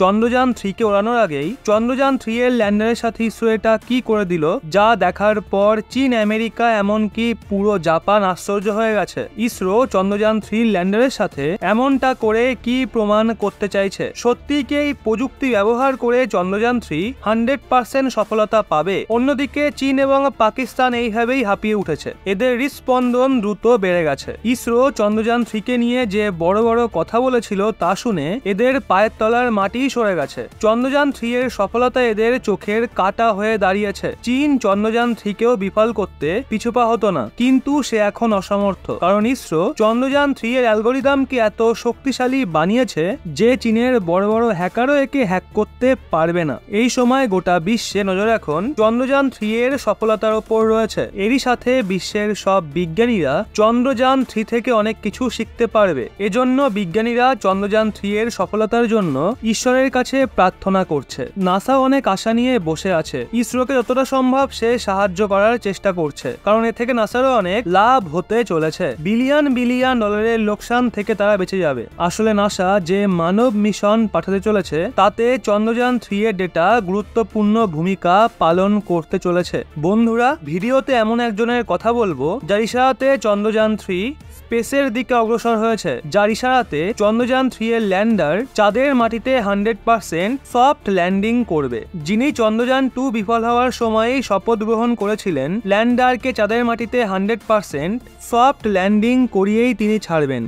চন্দ্রযান 3 কে ওড়ানোর আগেই চন্দ্রযান 3 এর ল্যান্ডারের সাথে ইসরো এটা কি করে দিল, যা দেখার পর চীন, আমেরিকা, এমনকি পুরো জাপান আশ্চর্য হয়ে গেছে। ইসরো চন্দ্রযান 3 ল্যান্ডারের সাথে এমনটা করে কি প্রমাণ করতে চাইছে? সত্যি কি এই প্রযুক্তি ব্যবহার করে চন্দ্রযান 3 100% সফলতা পাবে? অন্যদিকে চীন এবং পাকিস্তান এইভাবেই হাঁপিয়ে উঠেছে, এদের হৃদস্পন্দন দ্রুত বেড়ে গেছে। ইসরো চন্দ্রযান 3 কে নিয়ে যে বড় বড় কথা বলেছিল তা শুনে এদের পায়ের তলার মাটি সরে গেছে। চন্দ্রযান 3 এর সফলতা এদের চোখের কাটা হয়ে দাঁড়িয়েছে। চীন চন্দ্রযান 3 কেও বিফল করতে পিছুপা হতো না, কিন্তু সে এখন অসমর্থ, কারণ ইসরো চন্দ্রযান 3 এর অ্যালগোরিদমকে এত শক্তিশালী বানিয়েছে যে চীনের বড় বড় হ্যাকারও একে হ্যাক করতে পারবে না। এই সময় গোটা বিশ্বে নজর এখন চন্দ্রযান 3 এর সফলতার উপর রয়েছে। এরই সাথে বিশ্বের সব বিজ্ঞানীরা চন্দ্রযান 3 থেকে অনেক কিছু শিখতে পারবে। এজন্য বিজ্ঞানীরা চন্দ্রযান 3 এর সফলতার জন্য ঈশ্বরের কাছে প্রার্থনা করছে। নাসা অনেক আশা নিয়ে বসে আছে, ইসরোকে যতটা সম্ভব সে সাহায্য করার চেষ্টা করছে, কারণ এ থেকে নাসারও অনেক লাভ হতে চলেছে। বিলিয়ন বিলিয়ন ডলারের লোকসান থেকে তারা বেঁচে যাবে। আসলে নাসা যে মানব মিশন পাঠাতে চলেছে তাতে চন্দ্রযান 3 এর ডেটা গুরুত্বপূর্ণ ভূমিকা পালন করতে চলেছে। বন্ধুরা, ভিডিওতে এমন একজনের কথা বলবো যার ইশারাতে চন্দ্রযান 3 স্পেসের দিকে অগ্রসর হয়েছে, যার ইশারাতে চন্দ্রযান 3 এর ল্যান্ডার চাঁদের মাটিতে 100% সফট ল্যান্ডিং করবে। যিনি চন্দ্রযান 2 বিফল হওয়ার সময়ই শপথ গ্রহণ করেছিলেন ল্যান্ডারকে চাঁদের মাটিতে 100% সফট ল্যান্ডিং করিয়েই তিনি ছাড়বেন।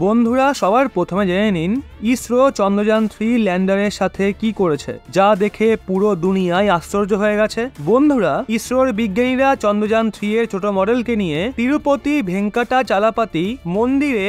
বন্ধুরা, সবার প্রথমে জেনে নিন ইসরো চন্দ্রযান 3 ল্যান্ডারের সাথে কি করেছে, যা দেখে পুরো দুনিয়ায় আশ্চর্য হয়ে গেছে। বন্ধুরা, ইসরোর বিজ্ঞানীরা চন্দ্রযান 3 এর ছোট মডেলকে নিয়ে তিরুপতি ভেঙ্কটাচালাপাতি মন্দিরে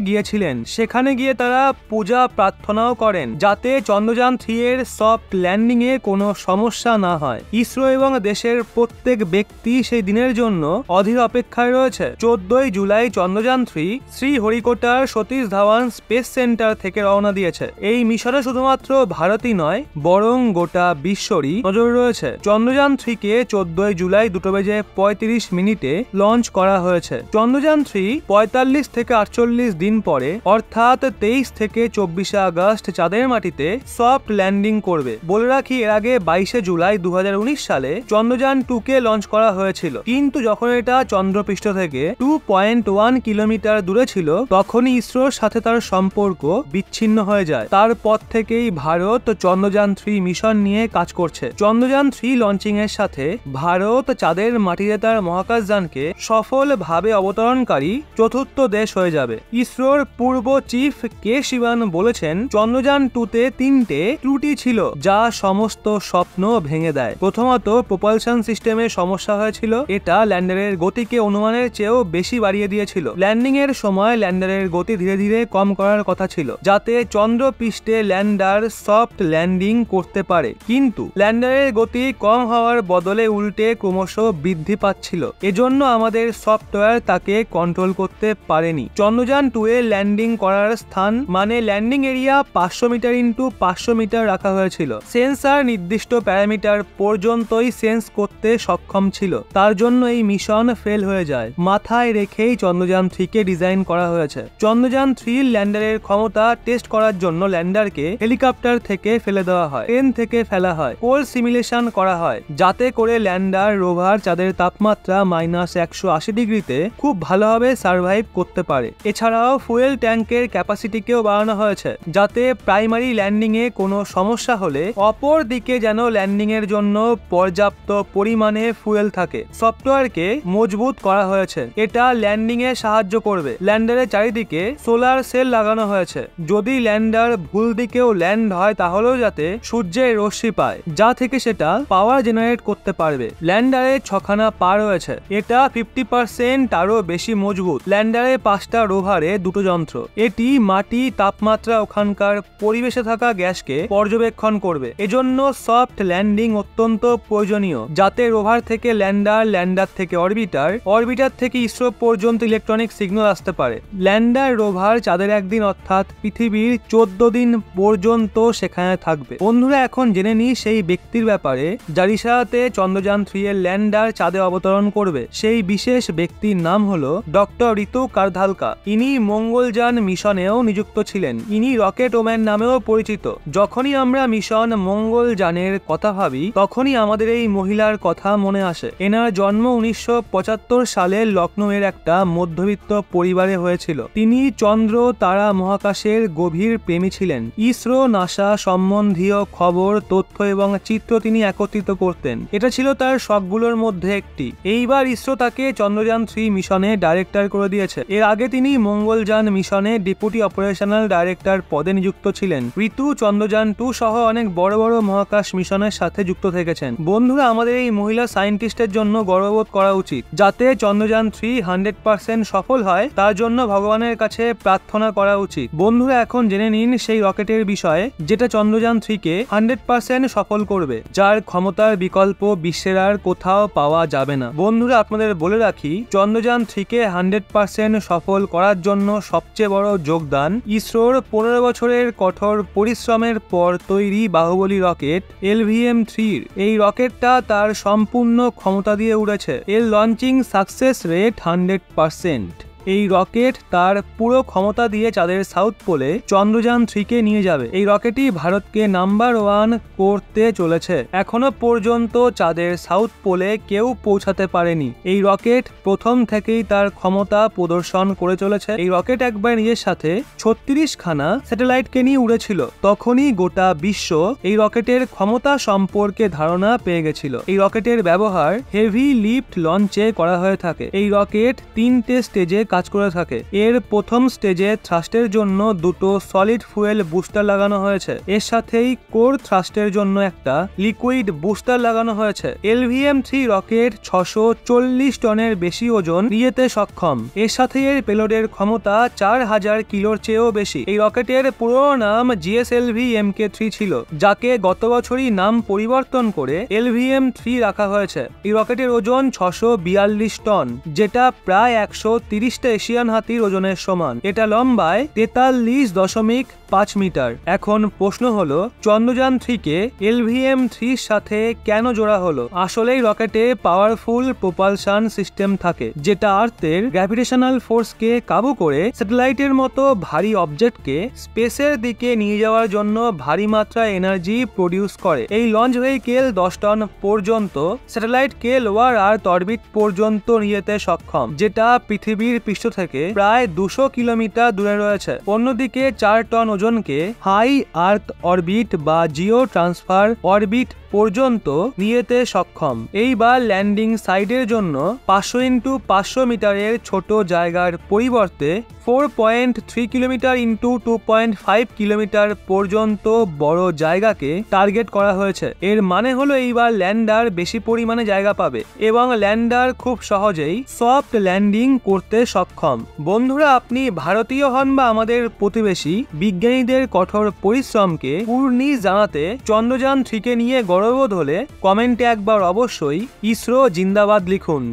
গিয়েছিলেন। সেখানে গিয়ে তারা পূজা প্রার্থনাও করেন যাতে চন্দ্রযান 3 এর সফট ল্যান্ডিং এ কোনো সমস্যা না হয়। ইসরো এবং দেশের প্রত্যেক ব্যক্তি সেই দিনের জন্য অধীর অপেক্ষায় রয়েছে। 14 জুলাই চন্দ্রযান 3 শ্রীহরিকোটার সতীশ ধাওয়ান স্পেস সেন্টার থেকে রওনা দিয়েছে। এই মিশনে শুধুমাত্র ভারতই নয়, বরং গোটা বিশ্বরই নজর রয়েছে। চন্দ্রযান 3 কে 14 জুলাই 2:35 লঞ্চ করা হয়েছে। চন্দ্রযান 3 45 থেকে 48 দিন পরে অর্থাৎ 23 থেকে 24 আগস্ট চাঁদের মাটিতে সফট ল্যান্ডিং করবে। বলে রাখি, এর আগে 22 জুলাই 2019 সালে চন্দ্রযান 2 কে লঞ্চ করা হয়েছিল, কিন্তু যখন এটা চন্দ্রপৃষ্ঠ থেকে 2.1 কিলোমিটার দূরে ছিল তখনই ইসরোর সাথে তার সম্পর্ক বিচ্ছিন্ন হয়ে যায়। তারপর থেকেই ভারত চন্দ্রযান 3 মিশন নিয়ে কাজ করছে। চন্দ্রযান 3 লঞ্চিং এর সাথে ভারত চাঁদের মাটিতে তার মহাকাশযানকে সফলভাবে অবতরণকারী চতুর্থ দেশ হয়ে যাবে। ইসরোর পূর্ব চিফ কে শিবান বলেছেন, চন্দ্রযান 2 তে 3টে ত্রুটি ছিল যা সমস্ত স্বপ্ন ভেঙে দেয়। প্রথমত, প্রপালশন সিস্টেমে সমস্যা হয়েছিল। এটা ল্যান্ডারের গতিকে অনুমানের চেয়েও বেশি বাড়িয়ে দিয়েছিল। ল্যান্ডিং এর সময় ল্যান্ডারের গতি ধীরে ধীরে কম করার কথা ছিল যাতে চন্দ্রপৃষ্ঠে ল্যান্ডার সফট ল্যান্ডিং করতে পারে, কিন্তু ল্যান্ডারের গতি কম হওয়ার বদলে উল্টে ক্রমশ বৃদ্ধি পাচ্ছিল। এজন্য আমাদের সফটওয়্যার তাকে কন্ট্রোল করতে পারেনি। চন্দ্রযান 2 এ ল্যান্ডিং করার স্থান মানে landing area 500 metre into 500 metre রাখা হয়েছিল। সেন্সার নির্দিষ্ট প্যারামিটার পর্যন্তই সেন্স করতে সক্ষম ছিল, তার জন্য এই মিশন ফেল হয়ে যায়। মাথায় রেখেই চন্দ্রযান 3 কে ডিজাইন করা হয়েছে। চন্দ্রযান 3 ল্যান্ডারের ক্ষমতা টেস্ট করার জন্য ল্যান্ডারকে হেলিকপ্টার থেকে ফেলে দেওয়া হয়, ট্রেন থেকে ফেলা হয়, কোল্ড সিমুলেশন করা হয় যাতে করে ল্যান্ডার রোভার চাঁদের তাপমাত্রা -180 ডিগ্রিতে খুব ভালোভাবে সার্ভাইভ করতে পারে। এছাড়াও ফুয়েল ট্যাঙ্কের ক্যাপাসিটিকেও বাড়ানো হয়েছে যাতে প্রাইমারি ল্যান্ডিং এ কোনো সমস্যা হলে অপর দিকে যেন ল্যান্ডিং এর জন্য পর্যাপ্ত পরিমাণে ফুয়েল থাকে। সফটওয়্যারকে মজবুত করা হয়েছে, এটা ল্যান্ডিং এ সাহায্য করবে। ল্যান্ডারের চারিদিকে সোলার সেল লাগানো হয়েছে, যদি ল্যান্ডার ভুল দিকেও ল্যান্ড হয় তাহলেও যাতে সূর্যের রশ্মি পায়, যা থেকে সেটা পাওয়ার জেনারেট করতে পারবে। ল্যান্ডারে 6খানা পা রয়েছে, এটা 50% আরো বেশি মজবুত। ল্যান্ডারে 5টা রোভারে 2টো যন্ত্র, এটি মাটি, তাপমাত্রা, ওখানকার পরিবেশে থাকা গ্যাসকে পর্যবেক্ষণ করবে। এজন্য সফট ল্যান্ডিং অত্যন্ত প্রয়োজনীয়, যাতে রোভার থেকে ল্যান্ডার, ল্যান্ডার থেকে অরবিটার, অরবিটার থেকে ইসরো পর্যন্ত ইলেকট্রনিক সিগন্যাল আসতে পারে। ল্যান্ডার রোভার চাঁদের একদিন অর্থাৎ পৃথিবীর 14 দিন পর্যন্ত সেখানে থাকবে। বন্ধুরা, এখন জেনে নিই সেই ব্যক্তির ব্যাপারে যার ইশারাতে চন্দ্রযান 3 এর ল্যান্ডার চাঁদে অবতরণ করবে। সেই বিশেষ ব্যক্তির নাম হলো ডক্টর ঋতু কারধালকা। ইনি মঙ্গলযান মিশনেও নিযুক্ত ছিলেন। ইনি রকেট ওম্যান নামেও পরিচিত। যখনই আমরা মিশন মঙ্গলযানের কথা ভাবি তখনই আমাদের এই মহিলার কথা মনে আসে। এনার জন্ম 1975 সালে লখনৌয়ের একটা মধ্যবিত্ত পরিবারে হয়েছিল। তিনি চন্দ্র, তারা, মহাকাশের গভীর প্রেমী ছিলেন। ইসরো, নাসা সম্বন্ধীয় খবর, তথ্য এবং চিত্র তিনি একত্রিত করতেন। এটা ছিল তার শখগুলোর মধ্যে একটি। এইবার ইসরো তাকে চন্দ্রযান 3 মিশনে ডাইরেক্টর করে দিয়েছে। এর আগে তিনি মঙ্গলযান মিশনে ডেপুটি অপারেশনাল ডাইরেক্টর পদে নিযুক্ত ছিলেন। ঋতু চন্দ্রযান 2 সহ অনেক বড় বড় মহাকাশ মিশনের সাথে যুক্ত থেকেছেন। বন্ধুরা, আমাদের এই মহিলা সায়েন্টিস্টের জন্য গর্ববোধ করা উচিত। যাতে চন্দ্রযান 3 100% সফল হয় তার জন্য ভগবানের কাছে প্রার্থনা করা উচিত। বন্ধুরা, এখন জেনে নিন সেই রকেটের বিষয়ে যেটা চন্দ্রযান 3 কে 100% সফল করবে, যার ক্ষমতার বিকল্প বিশ্বের আর কোথাও পাওয়া যাবে না। বন্ধুরা, আপনাদের বলে রাখি, চন্দ্রযান 3 কে 100% সফল করার জন্য সবচেয়ে বড় যোগদান ইসরোর 15 বছরের কঠোর পরিশ্রমের পর তৈরি বাহুবলী রকেট LVM-3। এই রকেটটা তার সম্পূর্ণ ক্ষমতা দিয়ে উড়েছে। এর লঞ্চিং সাকসেস রেট 100%। এই রকেট তার পুরো ক্ষমতা দিয়ে চাঁদের সাউথ পোলে চন্দ্রযান 3 কে নিয়ে যাবে। এই রকেটই ভারতকে নাম্বার 1 করতে চলেছে। এখনো পর্যন্ত চাঁদের সাউথ পোলে কেউ পৌঁছাতে পারেনি। এই রকেট প্রথম থেকেই তার ক্ষমতা প্রদর্শন করে চলেছে। এই রকেট একবার নিজের সাথে 36 খানা স্যাটেলাইটকে নিয়ে উড়েছিল। তখনই গোটা বিশ্ব এই রকেটের ক্ষমতা সম্পর্কে ধারণা পেয়ে গেছিল। এই রকেটের ব্যবহার হেভি লিফট লঞ্চে করা হয়ে থাকে। এই রকেট 3টে স্টেজে কাজ করে থাকে। এর প্রথম স্টেজে থ্রাস্টের জন্য দুটো সলিড ফুয়েল বুস্টার লাগানো হয়েছে। এর সাথেই কোর থ্রাস্টের জন্য একটা লিকুইড বুস্টার লাগানো হয়েছে। LVM-3 রকেট 640 টনের বেশি ওজন নিয়ে যেতে সক্ষম। এর সাথে এর পেলোডের ক্ষমতা 4000 কিলোর চেয়েও বেশি। এই রকেটের পুরো নাম GSLV Mk3 ছিল, যাকে গত বছরই নাম পরিবর্তন করে LVM-3 রাখা হয়েছে। এই রকেটের ওজন 642 টন, যেটা প্রায় 130 এশিয়ান হাতির ওজনের সমান। এটা লম্বায় 43.5 মিটার। এখন প্রশ্ন হলো, চন্দ্রযান 3 কে LVM-3 সাথে কেন জোড়া হলো? আসলেই রকেটে পাওয়ারফুল প্রোপালশন সিস্টেম থাকে, যেটা আর্থের গ্র্যাভিটেশনাল ফোর্সকে কাবু করে স্যাটেলাইটের মতো ভারী অবজেক্টকে স্পেসের দিকে নিয়ে যাওয়ার জন্য ভারী মাত্রায় এনার্জি প্রডিউস করে। এই লঞ্চ ভেহিকেল 10 টন পর্যন্ত স্যাটেলাইটকে লোয়ার আর্থ অরবিট পর্যন্ত নিয়ে যেতে সক্ষম, যেটা পৃথিবীর পৃষ্ঠ থেকে প্রায় 200 কিলোমিটার দূরে রয়েছে। অন্যদিকে 4 টন ওজনকে হাই আর্থ অরবিট বা জিও ট্রান্সফার অরবিট পর্যন্ত নিয়ে যেতে সক্ষম। এইবার ল্যান্ডিং সাইডের জন্য 500 × 500 মিটারের ছোট জায়গার পরিবর্তে 4.3 কিলোমিটার × 2.5 কিলোমিটার পর্যন্ত বড় জায়গাকে টার্গেট করা হয়েছে। এর মানে হলো এইবার ল্যান্ডার বেশি পরিমাণে জায়গা পাবে এবং ল্যান্ডার খুব সহজেই সফট ল্যান্ডিং করতে সক্ষম। বন্ধুরা, আপনি ভারতীয় হন বা আমাদের প্রতিবেশী, বিজ্ঞানীদের কঠোর পরিশ্রমকে পূর্ণি জানাতে চন্দ্রযান 3 কে নিয়ে গর্ববোধ হলে কমেন্টে একবার অবশ্যই ইসরো জিন্দাবাদ লিখুন।